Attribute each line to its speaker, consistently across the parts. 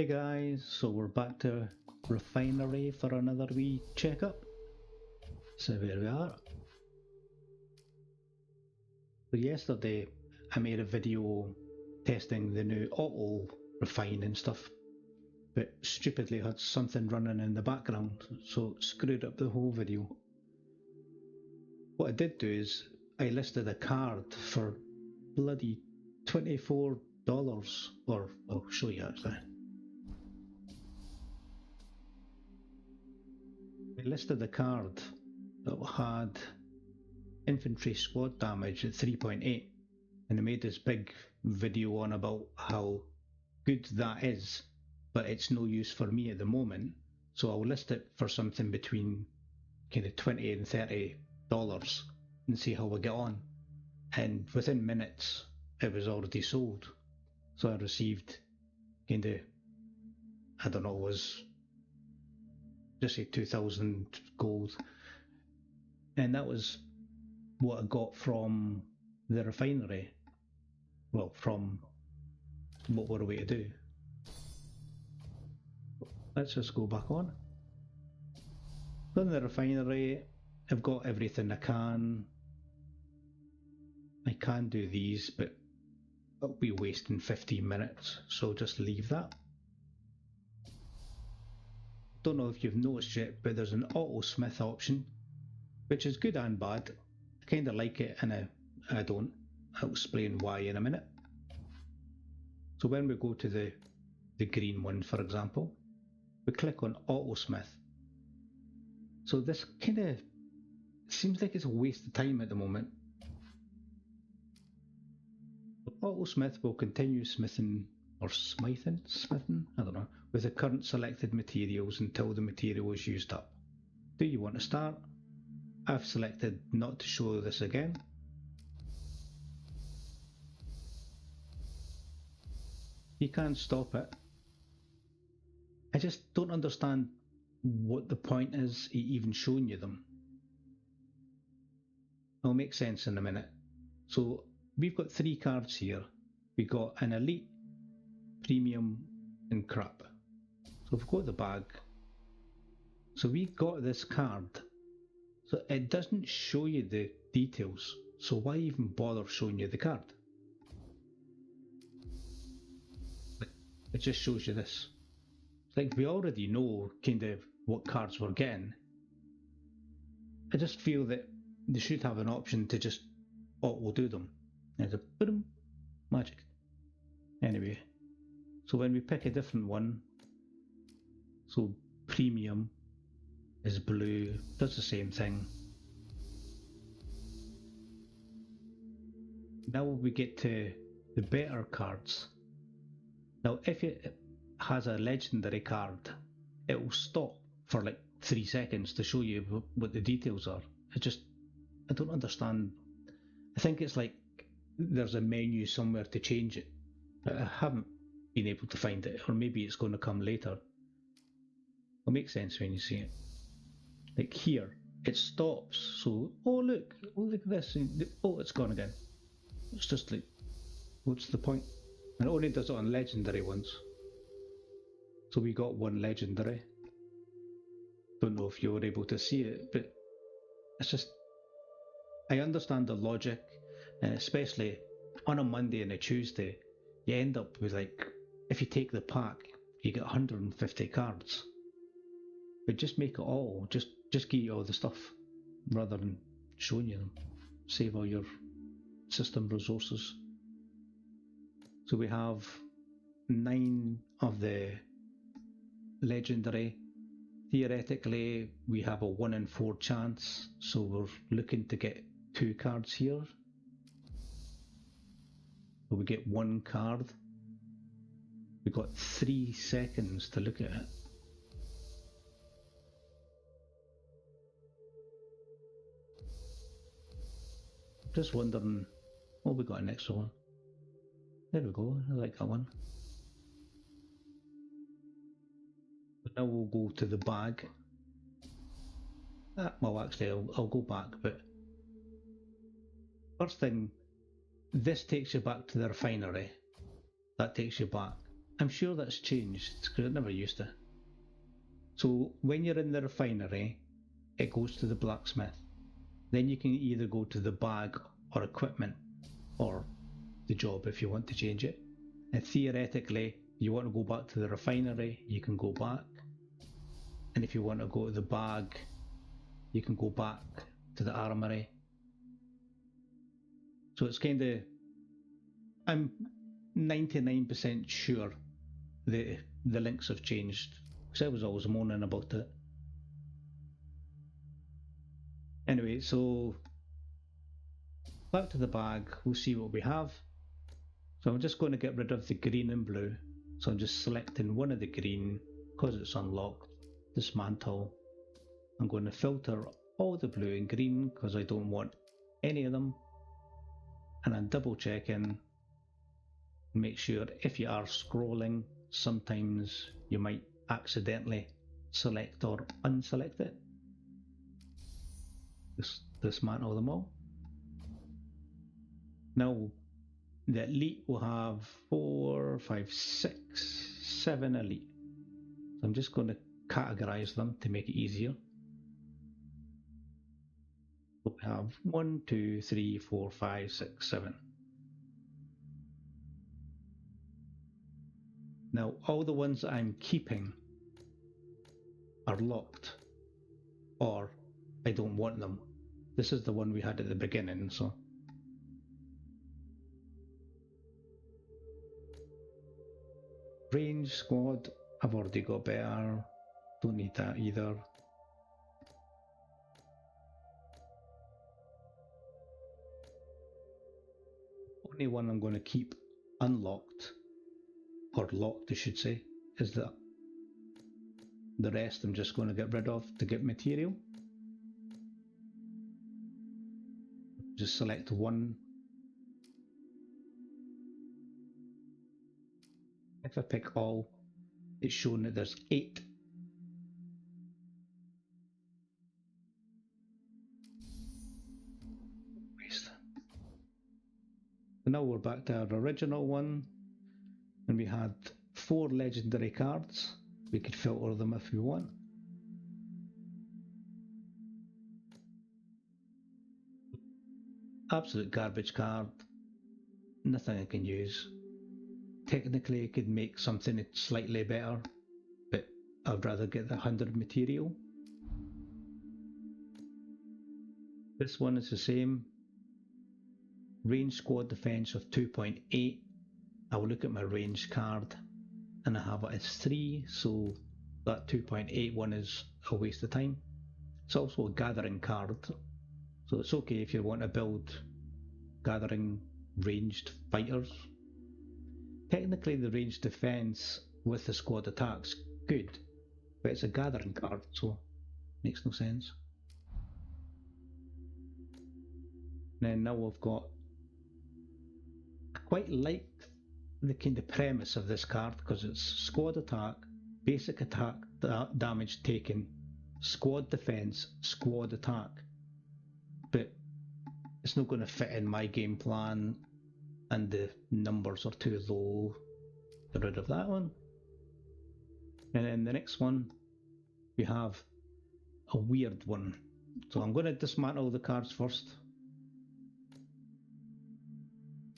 Speaker 1: Hey guys, so we're back to Refinery for another wee checkup. So here we are. So yesterday I made a video testing the new auto refine and stuff, but stupidly had something running in the background, so it screwed up the whole video. What I did do is I listed a card for bloody $24, or I'll show you actually. I listed a card that had infantry squad damage at 3.8, and I made this big video on about how good that is, but it's no use for me at the moment, so I'll list it for something between kind of $20 and $30 and see how we get on. And within minutes it was already sold, so I received kind of, I don't know, it was just say 2,000 gold, and that was what I got from the refinery. Well, from what we're away to do. Let's just go back on. In the refinery, I've got everything I can. I can do these, but I'll be wasting 15 minutes, so just leave that. Don't know if you've noticed yet, but there's an auto smith option, which is good and bad. I kind of like it and I don't. I'll explain why in a minute. So when we go to the green one, for example, we click on auto smith. So this kind of seems like it's a waste of time at the moment. Auto smith will continue smithing or smithing, I don't know, with the current selected materials until the material is used up. Do you want to start? I've selected not to show this again. You can stop it. I just don't understand what the point is even showing you them. It'll make sense in a minute. So we've got 3 cards here. We've got an elite, premium and crap. So we've got the bag. So we got this card. So it doesn't show you the details. So why even bother showing you the card? It just shows you this. It's like we already know kind of what cards we're getting. I just feel that they should have an option to just auto do them. There's a boom, magic. Anyway, so when we pick a different one, so premium is blue, does the same thing. Now we get to the better cards. Now if it has a legendary card, it will stop for like 3 seconds to show you what the details are. I don't understand. I think it's like there's a menu somewhere to change it, but I haven't been able to find it, or maybe it's going to come later. It'll make sense when you see it. Like here, it stops, so, oh look at this, oh it's gone again. It's just like, what's the point? And it only does it on legendary ones. So we got 1 legendary. Don't know if you were able to see it, but it's just, I understand the logic, and especially on a Monday and a Tuesday, you end up with, like, if you take the pack, you get 150 cards. But just make it all, just give you all the stuff, rather than showing you them. Save all your system resources. So we have 9 of the legendary. Theoretically, we have a 1 in 4 chance, so we're looking to get 2 cards here. So we get 1 card. We've got 3 seconds to look at it. Just wondering, oh, we got an extra one. There we go, I like that one. But now we'll go to the bag. Well, actually, I'll go back, but first thing, this takes you back to the refinery. That takes you back. I'm sure that's changed because it never used to. So when you're in the refinery, it goes to the blacksmith. Then you can either go to the bag or equipment or the job if you want to change it. And theoretically, you want to go back to the refinery, you can go back. And if you want to go to the bag, you can go back to the armory. So it's kind of, I'm 99% sure the links have changed because I was always moaning about it. Anyway, so back to the bag, we'll see what we have. So I'm just going to get rid of the green and blue. So I'm just selecting one of the green because it's unlocked, dismantle. I'm going to filter all the blue and green because I don't want any of them. And I'm double checking, make sure if you are scrolling, sometimes you might accidentally select or unselect it. Just dismantle them all. Now the elite will have 4, 5, 6, 7 elite. So I'm just going to categorize them to make it easier. So we have 1, 2, 3, 4, 5, 6, 7. Now all the ones that I'm keeping are locked, or I don't want them. This is the one we had at the beginning, so range squad, I've already got better, don't need that either. Only one I'm going to keep unlocked, or locked I should say, is that. The rest I'm just going to get rid of to get material. Just select one. If I pick all, it's shown that there's 8. Waste. So now we're back to our original one, and we had 4 legendary cards. We could filter them if we want. Absolute garbage card. Nothing I can use. Technically I could make something slightly better, but I'd rather get the 100 material. This one is the same. Range squad defense of 2.8. I'll look at my range card and I have it as 3, so that 2.8 one is a waste of time. It's also a gathering card, so it's okay if you want to build gathering ranged fighters. Technically the ranged defense with the squad attack's good, but it's a gathering card, so makes no sense. And then now we've got, I quite like the kind of premise of this card because it's squad attack, basic attack damage taken, squad defense, squad attack, but it's not going to fit in my game plan and the numbers are too low. Get rid of that one. And then the next one, we have a weird one. So I'm going to dismantle the cards first.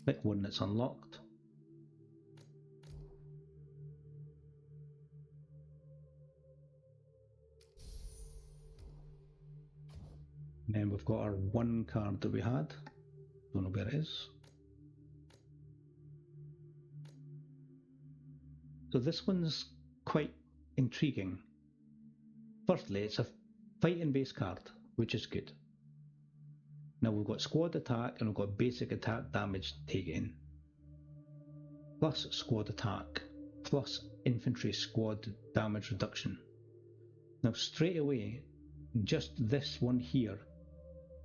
Speaker 1: Pick one that's unlocked. And then we've got our one card that we had. Don't know where it is. So this one's quite intriguing. Firstly, it's a fighting base card, which is good. Now we've got squad attack and we've got basic attack damage taken, plus squad attack, plus infantry squad damage reduction. Now straight away, just this one here,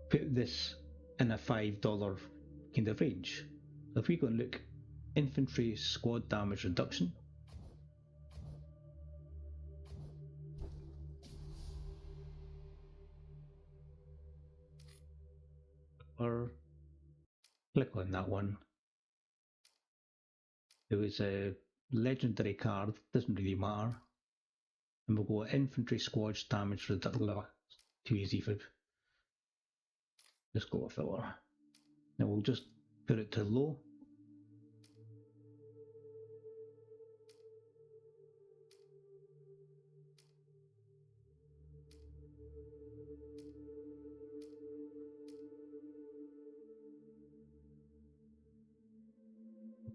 Speaker 1: put this in a $5 kind of range. So if we go and look, infantry squad damage reduction, or click on that one. It was legendary card, doesn't really matter. And we'll go infantry squads damage reduction. Too easy for. Just go with it. Now we'll just put it to low.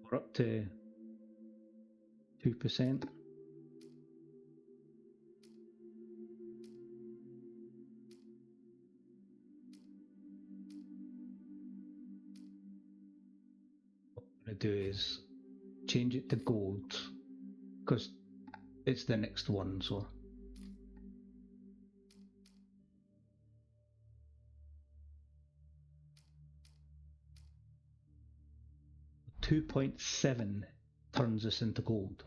Speaker 1: We're up to 2%. What I'm going to do is change it to gold because it's the next one. So 2.7 turns us into gold.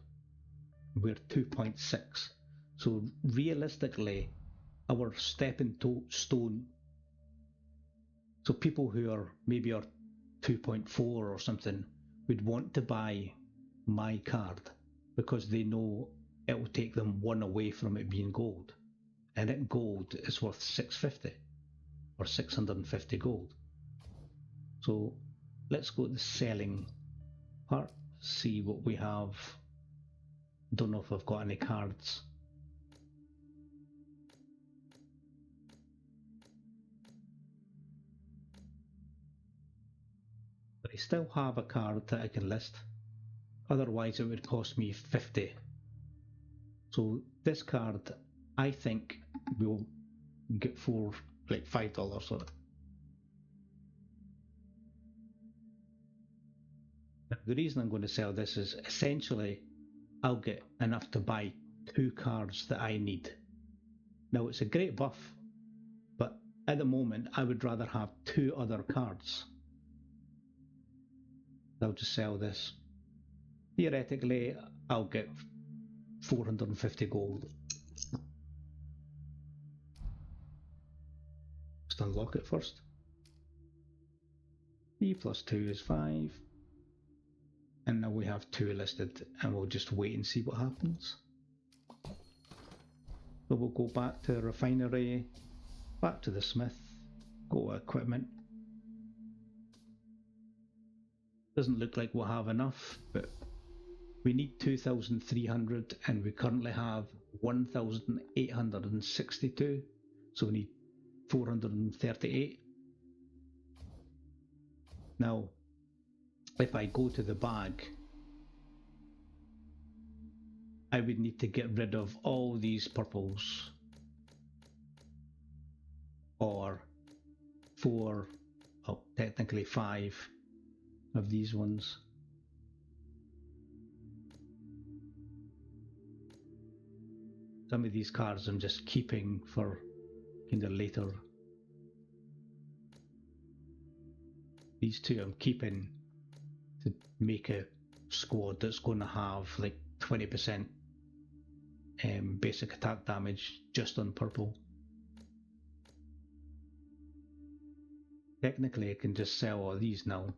Speaker 1: We're 2.6. So realistically, our stepping stone. So people who are maybe are 2.4 or something would want to buy my card because they know it will take them one away from it being gold, and it gold is worth 650 or 650 gold. So let's go to the selling part, see what we have. Don't know if I've got any cards. But I still have a card that I can list. Otherwise it would cost me 50. So this card, I think we'll get for like $5 on it. Now, the reason I'm going to sell this is essentially I'll get enough to buy 2 cards that I need. Now it's a great buff, but at the moment I would rather have 2 other cards. I'll just sell this. Theoretically, I'll get 450 gold. Just unlock it first. 3 plus 2 is 5. And now we have 2 listed, and we'll just wait and see what happens. So we'll go back to Refinery, back to the Smith, go to Equipment. Doesn't look like we'll have enough, but we need 2,300 and we currently have 1,862, so we need 438. Now, if I go to the bag, I would need to get rid of all these purples, or 4, oh, technically 5 of these ones. Some of these cards I'm just keeping for kind of later. These 2 I'm keeping to make a squad that's going to have like 20% basic attack damage just on purple. Technically I can just sell all these now,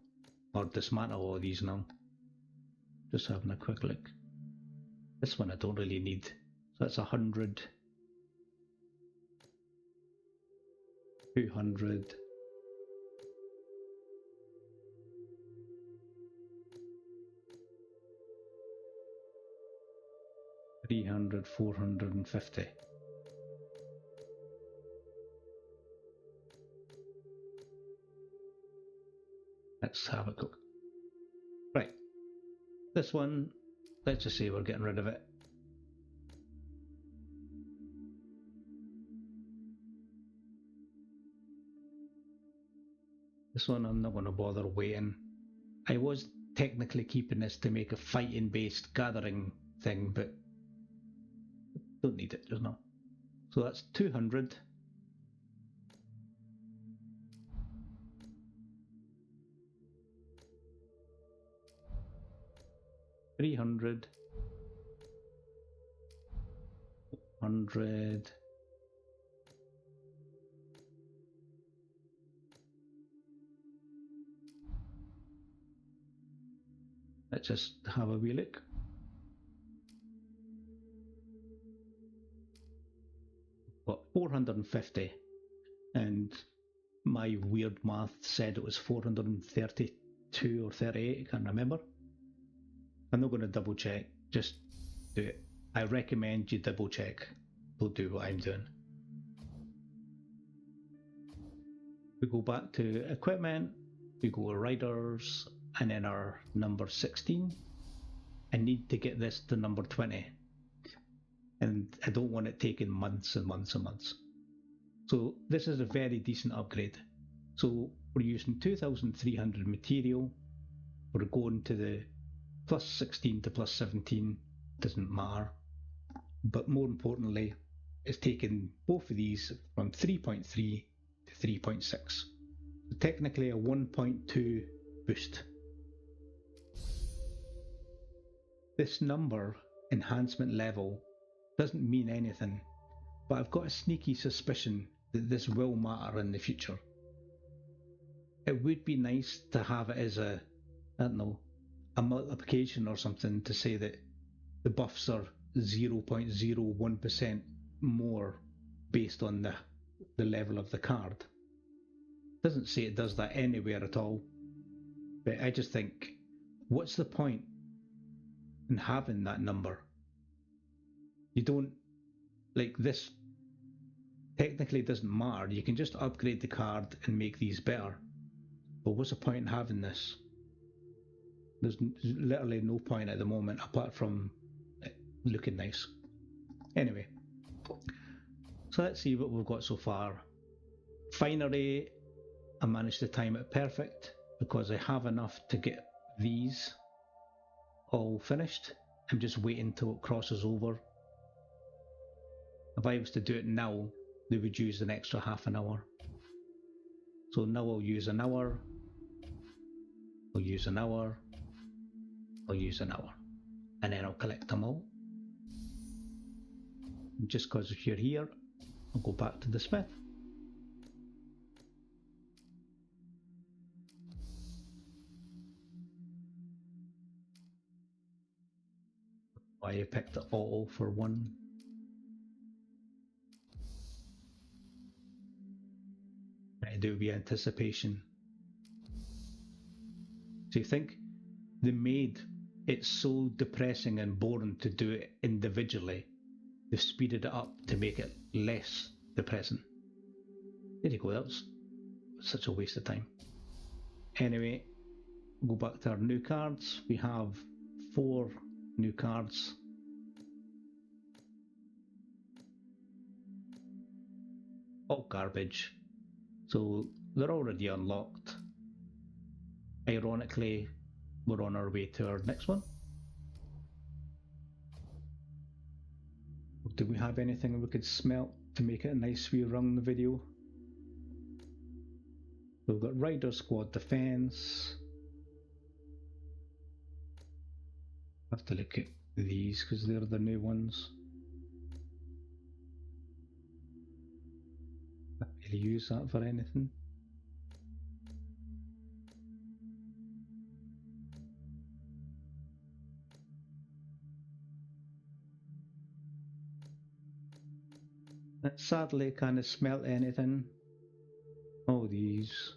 Speaker 1: or dismantle all these now. Just having a quick look. This one I don't really need, so that's 100, 200, 300, 450. Let's have a go. Right, this one, let's just say we're getting rid of it. This one I'm not going to bother waiting. I was technically keeping this to make a fighting based gathering thing, but don't need it just now. So that's 200. 300. 100. Let's just have a wee look. what, 450, and my weird math said it was 432 or 38, I can't remember. I'm not going to double check, just do it. I recommend you double check. Don't do what I'm doing. We go back to equipment, we go to riders, and then our number 16. I need to get this to number 20. And I don't want it taking months and months and months. So this is a very decent upgrade. So we're using 2,300 material. We're going to the plus 16 to plus 17, doesn't matter. But more importantly, it's taken both of these from 3.3 to 3.6. So technically a 1.2 boost. This number enhancement level doesn't mean anything, but I've got a sneaky suspicion that this will matter in the future. It would be nice to have it as a, I don't know, a multiplication or something to say that the buffs are 0.01% more based on the level of the card. It doesn't say it does that anywhere at all, but I just think, what's the point in having that number? You don't, like, this technically doesn't matter. You can just upgrade the card and make these better. But what's the point in having this? There's literally no point at the moment apart from it looking nice. Anyway, so let's see what we've got so far. Refinery, I managed to time it perfect because I have enough to get these all finished. I'm just waiting till it crosses over. If I was to do it now, they would use an extra half an hour. So now I'll use an hour, I'll use an hour, I'll use an hour, and then I'll collect them all. And just because if you're here, I'll go back to the smith. Why I picked the auto for one. I do be anticipation. So you think they made it so depressing and boring to do it individually, they've speeded it up to make it less depressing. There you go, that was such a waste of time. Anyway, go back to our new cards. We have 4 new cards. All garbage. So they're already unlocked. Ironically, we're on our way to our next one. Do we have anything we could smelt to make it a nice wee run in the video? We've got Rider Squad Defense. I have to look at these because they're the new ones. Can't really use that for anything. Sadly, can't smelt anything. All these.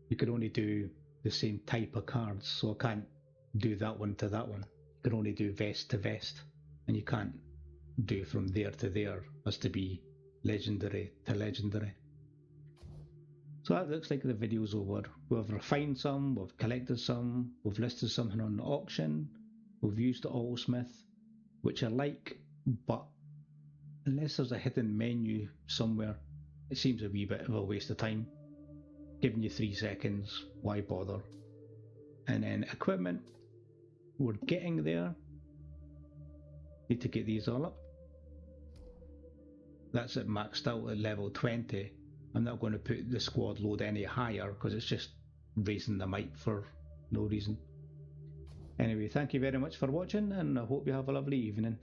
Speaker 1: You can only do the same type of cards, so I can't do that one to that one. You can only do vest to vest, and you can't do from there to there. It has to be legendary to legendary. So that looks like the video's over. We've refined some, we've collected some, we've listed something on the auction, we've used the Autosmith, which I like, but unless there's a hidden menu somewhere, it seems a wee bit of a waste of time. Giving you 3 seconds, why bother? And then equipment, we're getting there. Need to get these all up. That's it maxed out at level 20. I'm not going to put the squad load any higher because it's just raising the mic for no reason. Anyway, thank you very much for watching and I hope you have a lovely evening.